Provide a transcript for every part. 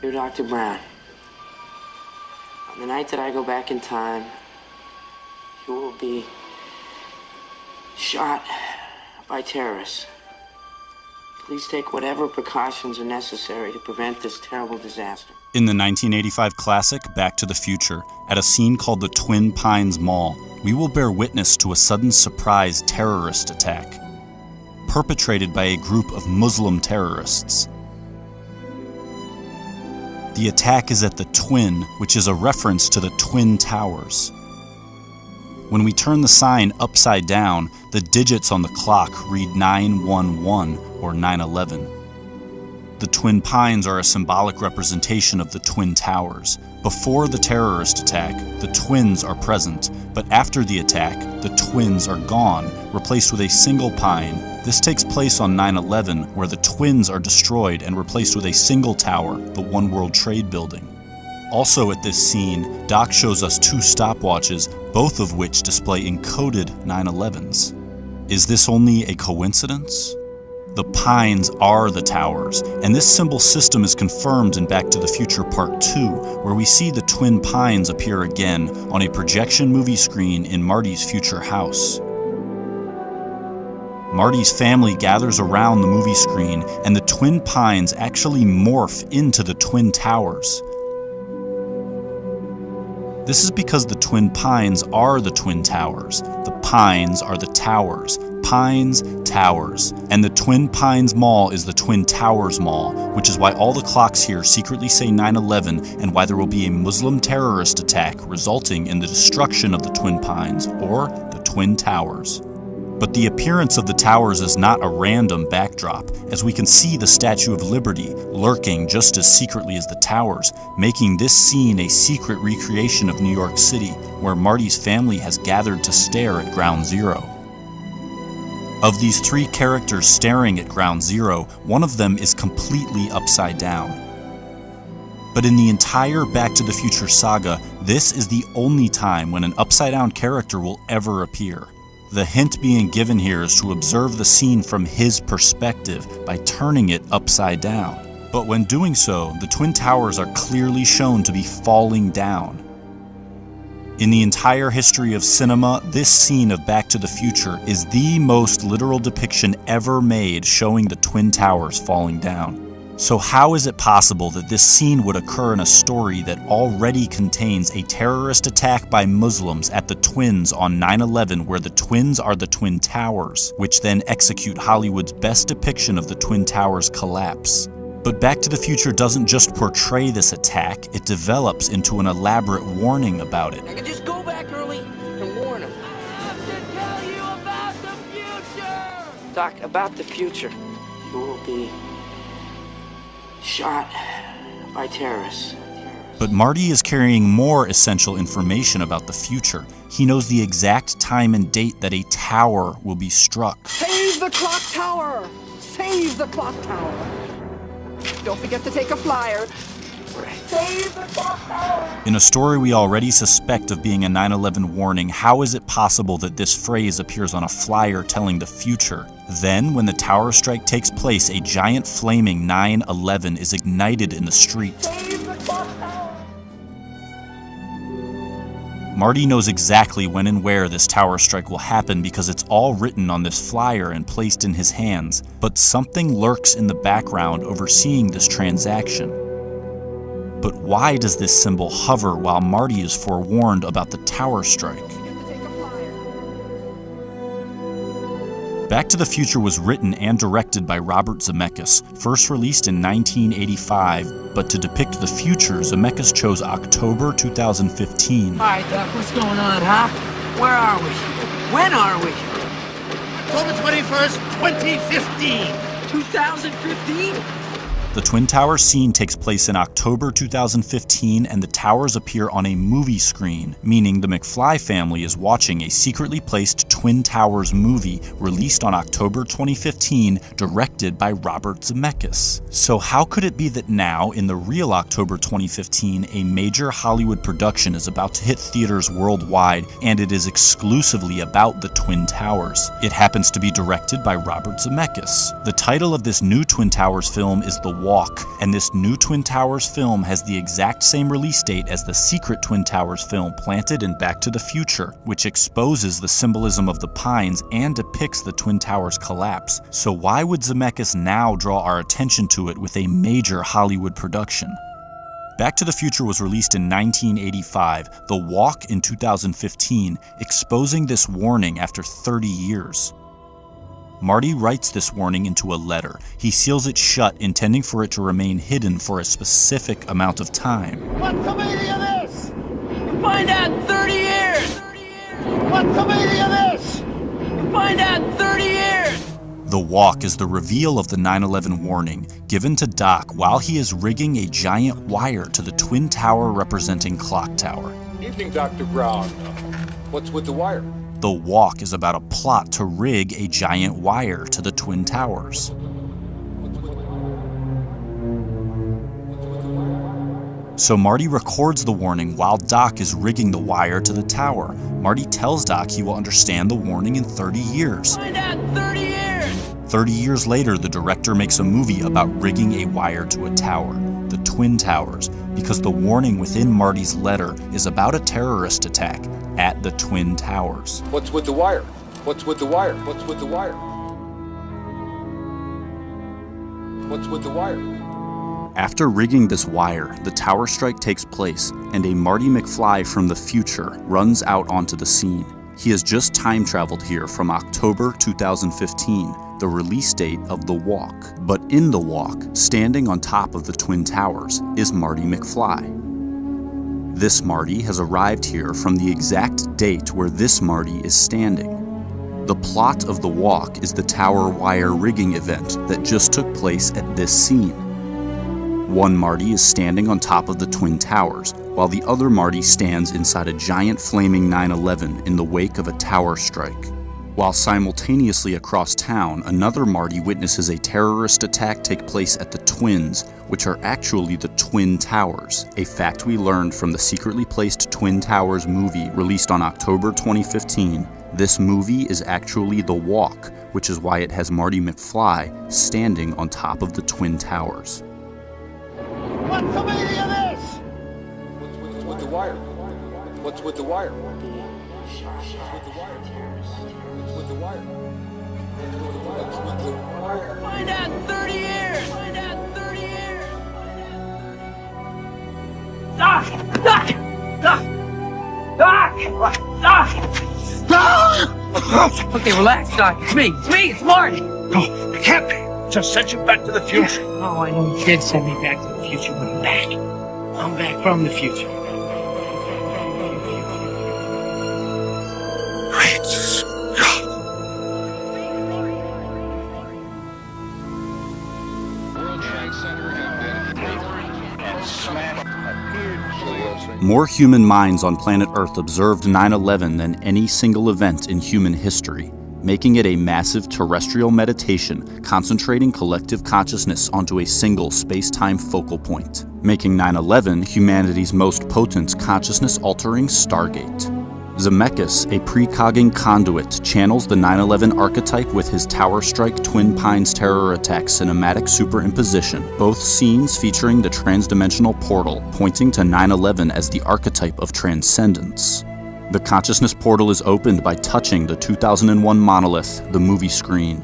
You're Dr. Brown. On the night that I go back in time, you will be shot by terrorists. Please take whatever precautions are necessary to prevent this terrible disaster. In the 1985 classic Back to the Future, at a scene called the Twin Pines Mall, we will bear witness to a sudden surprise terrorist attack, perpetrated by a group of Muslim terrorists. The attack is at the Twin, which is a reference to the Twin Towers. When we turn the sign upside down, the digits on the clock read 911 or 9/11. The Twin Pines are a symbolic representation of the Twin Towers. Before the terrorist attack, the twins are present, but after the attack, the twins are gone, replaced with a single pine. This takes place on 9/11, where the twins are destroyed and replaced with a single tower, the One World Trade Building. Also at this scene, Doc shows us two stopwatches, both of which display encoded 9/11s. Is this only a coincidence? The pines are the towers, and this symbol system is confirmed in Back to the Future Part 2, where we see the twin pines appear again on a projection movie screen in Marty's future house. Marty's family gathers around the movie screen, and the twin pines actually morph into the twin towers. This is because the twin pines are the twin towers. The pines are the towers. Pines, towers. And the Twin Pines Mall is the Twin Towers Mall, which is why all the clocks here secretly say 9/11 and why there will be a Muslim terrorist attack resulting in the destruction of the Twin Pines, or the Twin Towers. But the appearance of the towers is not a random backdrop, as we can see the Statue of Liberty lurking just as secretly as the towers, making this scene a secret recreation of New York City, where Marty's family has gathered to stare at Ground Zero. Of these three characters staring at Ground Zero, one of them is completely upside down. But in the entire Back to the Future saga, this is the only time when an upside-down character will ever appear. The hint being given here is to observe the scene from his perspective by turning it upside down. But when doing so, the Twin Towers are clearly shown to be falling down. In the entire history of cinema, this scene of Back to the Future is the most literal depiction ever made showing the Twin Towers falling down. So how is it possible that this scene would occur in a story that already contains a terrorist attack by Muslims at the Twins on 9/11, where the twins are the Twin Towers, which then execute Hollywood's best depiction of the Twin Towers' collapse? But Back to the Future doesn't just portray this attack, it develops into an elaborate warning about it. I could just go back early and warn him. I have to tell you about the future! Doc, about the future, you will be shot by terrorists. But Marty is carrying more essential information about the future. He knows the exact time and date that a tower will be struck. Save the clock tower! Save the clock tower! Don't forget to take a flyer. Save the clock tower! In a story we already suspect of being a 9/11 warning, how is it possible that this phrase appears on a flyer telling the future? Then, when the tower strike takes place, a giant flaming 9/11 is ignited in the street. Save the clock tower! Marty knows exactly when and where this tower strike will happen because it's all written on this flyer and placed in his hands, but something lurks in the background overseeing this transaction. But why does this symbol hover while Marty is forewarned about the tower strike? Back to the Future was written and directed by Robert Zemeckis, first released in 1985, but to depict the future, Zemeckis chose October 2015. All right, Doc, what's going on, huh? Where are we? When are we? October 21st, 2015. 2015? The Twin Towers scene takes place in October 2015, and the towers appear on a movie screen, meaning the McFly family is watching a secretly placed Twin Towers movie released on October 2015, directed by Robert Zemeckis. So how could it be that now, in the real October 2015, a major Hollywood production is about to hit theaters worldwide, and it is exclusively about the Twin Towers? It happens to be directed by Robert Zemeckis. The title of this new Twin Towers film is The Walk, and this new Twin Towers film has the exact same release date as the secret Twin Towers film planted in Back to the Future, which exposes the symbolism of the Pines and depicts the Twin Towers collapse. So why would Zemeckis now draw our attention to it with a major Hollywood production? Back to the Future was released in 1985, The Walk in 2015, exposing this warning after 30 years. Marty writes this warning into a letter. He seals it shut, intending for it to remain hidden for a specific amount of time. What's the meaning of this? Find out in 30 years! What's the meaning of this? Find out in 30 years! The Walk is the reveal of the 9/11 warning, given to Doc while he is rigging a giant wire to the Twin Tower representing Clock Tower. Evening, Dr. Brown. What's with the wire? The Walk is about a plot to rig a giant wire to the Twin Towers. So Marty records the warning while Doc is rigging the wire to the tower. Marty tells Doc he will understand the warning in 30 years. Find out in 30 years! 30 years later, the director makes a movie about rigging a wire to a tower, the Twin Towers, because the warning within Marty's letter is about a terrorist attack at the Twin Towers. What's with the wire? What's with the wire? What's with the wire? What's with the wire? After rigging this wire, the tower strike takes place, and a Marty McFly from the future runs out onto the scene. He has just time traveled here from October 2015, the release date of The Walk. But in The Walk, standing on top of the Twin Towers, is Marty McFly. This Marty has arrived here from the exact date where this Marty is standing. The plot of The Walk is the tower wire rigging event that just took place at this scene. One Marty is standing on top of the Twin Towers, while the other Marty stands inside a giant flaming 9/11 in the wake of a tower strike. While simultaneously across town, another Marty witnesses a terrorist attack take place at the Twins, which are actually the Twin Towers, a fact we learned from the secretly placed Twin Towers movie released on October 2015. This movie is actually The Walk, which is why it has Marty McFly standing on top of the Twin Towers. What's the meaning of this? What's with the wire? What's with the wire? What's with the wire? What's with the wire? What's with the wire? Find out in 30 years! Find out in 30 years! Doc! Doc! Doc! Doc! Doc! Okay, relax, Doc. It's me. It's me. It's Marty. No, it can't be. Just sent you back to the future. Oh, I know you did send me back to the future, but I'm back. I'm back from the future. Great Scott. More human minds on planet Earth observed 9/11 than any single event in human history, making it a massive terrestrial meditation concentrating collective consciousness onto a single space-time focal point, making 9/11 humanity's most potent consciousness-altering stargate. Zemeckis, a precogging conduit, channels the 9/11 archetype with his Tower Strike Twin Pines terror attack cinematic superimposition, both scenes featuring the transdimensional portal, pointing to 9/11 as the archetype of transcendence. The consciousness portal is opened by touching the 2001 monolith, the movie screen,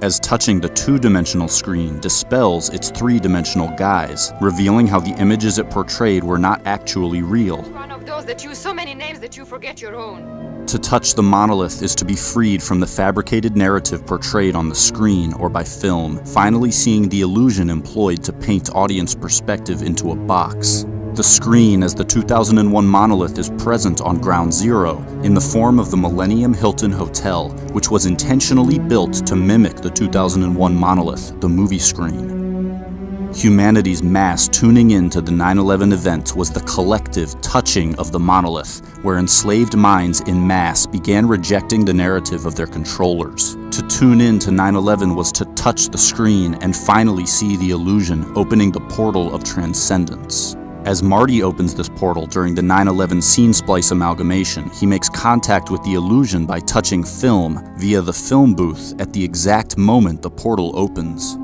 as touching the two-dimensional screen dispels its three-dimensional guise, revealing how the images it portrayed were not actually real. One of those that use so many names that you forget your own. To touch the monolith is to be freed from the fabricated narrative portrayed on the screen or by film, finally seeing the illusion employed to paint audience perspective into a box. The screen as the 2001 monolith is present on Ground Zero in the form of the Millennium Hilton Hotel, which was intentionally built to mimic the 2001 monolith, the movie screen. Humanity's mass tuning into the 9/11 event was the collective touching of the monolith, where enslaved minds in mass began rejecting the narrative of their controllers. To tune in to 9/11 was to touch the screen and finally see the illusion, opening the portal of transcendence. As Marty opens this portal during the 9/11 scene splice amalgamation, he makes contact with the illusion by touching film via the film booth at the exact moment the portal opens.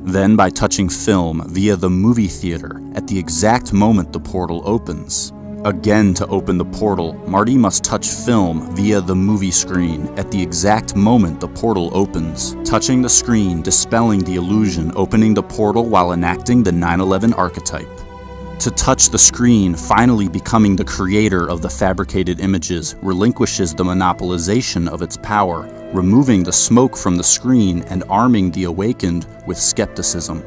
Then by touching film via the movie theater at the exact moment the portal opens. Again, to open the portal, Marty must touch film via the movie screen at the exact moment the portal opens, touching the screen, dispelling the illusion, opening the portal while enacting the 9/11 archetype. To touch the screen, finally becoming the creator of the fabricated images, relinquishes the monopolization of its power, removing the smoke from the screen and arming the awakened with skepticism.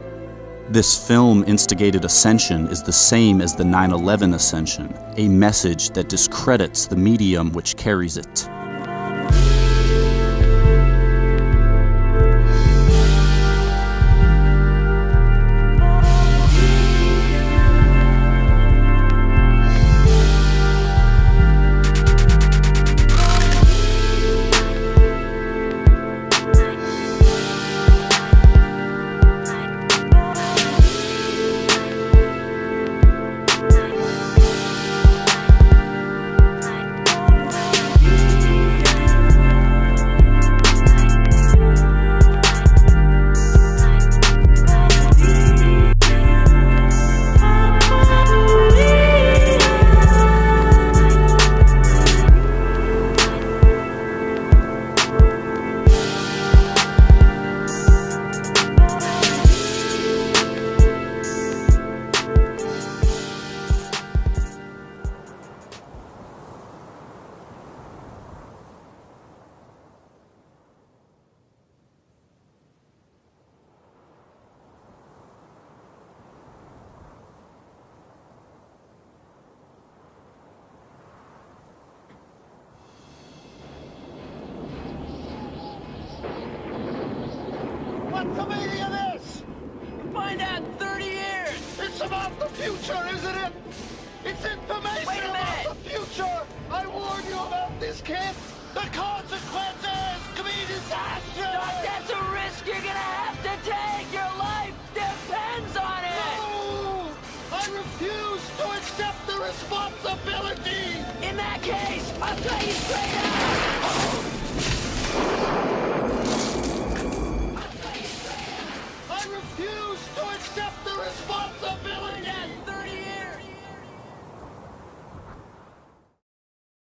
This film-instigated ascension is the same as the 9/11 ascension, a message that discredits the medium which carries it. What's the meaning of this? Find out in 30 years. It's about the future, isn't it? It's information Wait a about minute. the future. I warn you about this, kid. The consequences could be disastrous. Doc, that's a risk you're gonna have to take. Your life depends on it. No! I refuse to accept the responsibility. In that case, I'll tell you straight out.